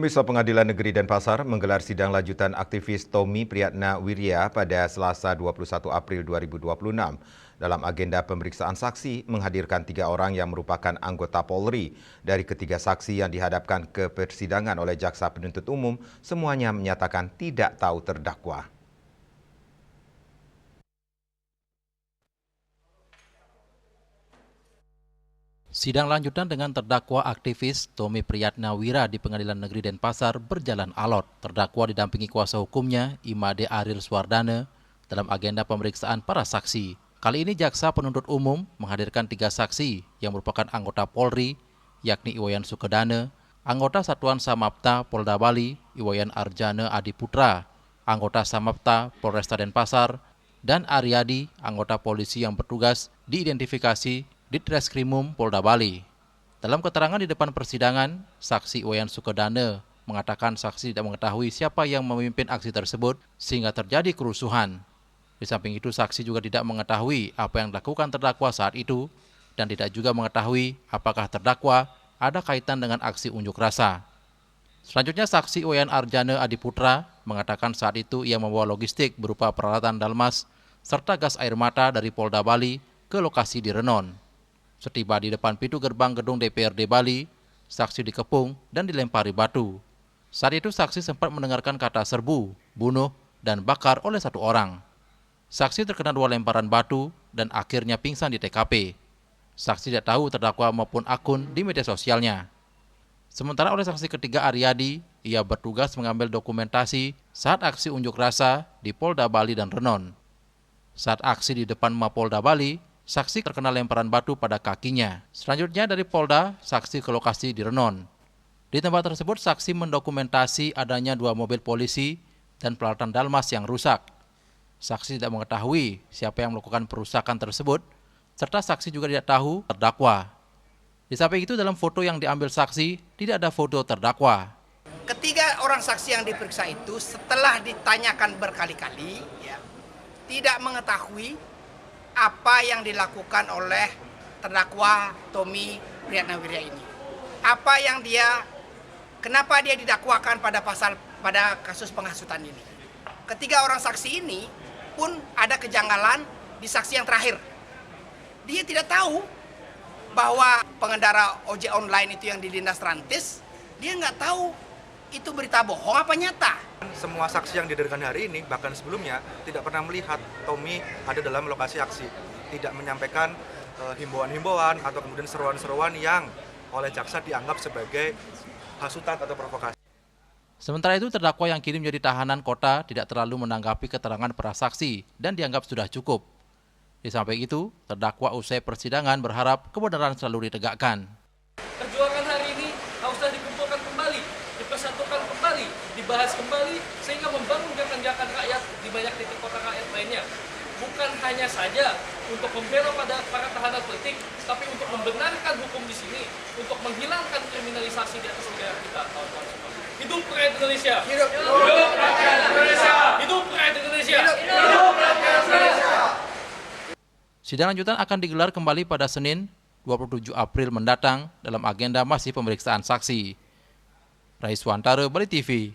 Komisi Pengadilan Negeri Denpasar menggelar sidang lanjutan aktivis Tommy Priyatna Wirya pada Selasa 21 April 2026. Dalam agenda pemeriksaan saksi, menghadirkan 3 orang yang merupakan anggota Polri. Dari ketiga saksi yang dihadapkan ke persidangan oleh Jaksa Penuntut Umum, semuanya menyatakan tidak tahu terdakwa. Sidang lanjutan dengan terdakwa aktivis Tommy Priyatna Wirya di Pengadilan Negeri Denpasar berjalan alot. Terdakwa didampingi kuasa hukumnya, Imade Ariel Swardana, dalam agenda pemeriksaan para saksi. Kali ini Jaksa Penuntut Umum menghadirkan 3 saksi yang merupakan anggota Polri, yakni Iwayan Sukedana, anggota Satuan Samapta Polda Bali, Iwayan Arjana Adiputra, anggota Samapta Polresta Denpasar, dan Aryadi, anggota polisi yang bertugas diidentifikasi Ditreskrimum Polda Bali. Dalam keterangan di depan persidangan, saksi Iwayan Sukedana mengatakan saksi tidak mengetahui siapa yang memimpin aksi tersebut sehingga terjadi kerusuhan. Di samping itu, saksi juga tidak mengetahui apa yang dilakukan terdakwa saat itu dan tidak juga mengetahui apakah terdakwa ada kaitan dengan aksi unjuk rasa. Selanjutnya, saksi Iwayan Arjana Adiputra mengatakan saat itu ia membawa logistik berupa peralatan dalmas serta gas air mata dari Polda Bali ke lokasi di Renon. Setiba di depan pintu gerbang gedung DPRD Bali, saksi dikepung dan dilempari batu. Saat itu saksi sempat mendengarkan kata serbu, bunuh, dan bakar oleh 1 orang. Saksi terkena 2 lemparan batu dan akhirnya pingsan di TKP. Saksi tidak tahu terdakwa maupun akun di media sosialnya. Sementara oleh saksi ketiga Aryadi, ia bertugas mengambil dokumentasi saat aksi unjuk rasa di Polda Bali dan Renon. Saat aksi di depan Mapolda Bali, saksi terkena lemparan batu pada kakinya. Selanjutnya dari Polda, saksi ke lokasi di Renon. Di tempat tersebut, saksi mendokumentasi adanya 2 mobil polisi dan peralatan dalmas yang rusak. Saksi tidak mengetahui siapa yang melakukan perusakan tersebut, serta saksi juga tidak tahu terdakwa. Di samping itu, dalam foto yang diambil saksi, tidak ada foto terdakwa. Ketiga orang saksi yang diperiksa itu setelah ditanyakan berkali-kali, tidak mengetahui apa yang dilakukan oleh terdakwa Tommy Priyatna Wirya ini. Kenapa dia didakwakan pada kasus penghasutan ini. Ketiga orang saksi ini pun ada kejanggalan di saksi yang terakhir. Dia tidak tahu bahwa pengendara ojek online itu yang di Dinas Rantis, dia nggak tahu itu berita bohong apa nyata. Semua saksi yang dihadirkan hari ini, bahkan sebelumnya, tidak pernah melihat Tommy ada dalam lokasi aksi. Tidak menyampaikan himbauan-himbauan atau kemudian seruan-seruan yang oleh jaksa dianggap sebagai hasutan atau provokasi. Sementara itu, terdakwa yang kini menjadi tahanan kota tidak terlalu menanggapi keterangan para saksi dan dianggap sudah cukup. Di samping itu, terdakwa usai persidangan berharap kebenaran selalu ditegakkan. Perjuangan hari ini haruslah dikumpulkan kembali, dipersatukan kembali, dibahas kembali, sehingga membangun gerakan-gerakan rakyat di banyak titik kota rakyat lainnya. Bukan hanya saja untuk membela pada para tahanan politik, tapi untuk membenarkan hukum di sini, untuk menghilangkan kriminalisasi di atas negara kita. Hidup rakyat Indonesia! Hidup rakyat Indonesia! Hidup rakyat Indonesia! Hidup rakyat Indonesia! Sidang lanjutan akan digelar kembali pada Senin 27 April mendatang dalam agenda masih pemeriksaan saksi. Raiswantara, Bali TV.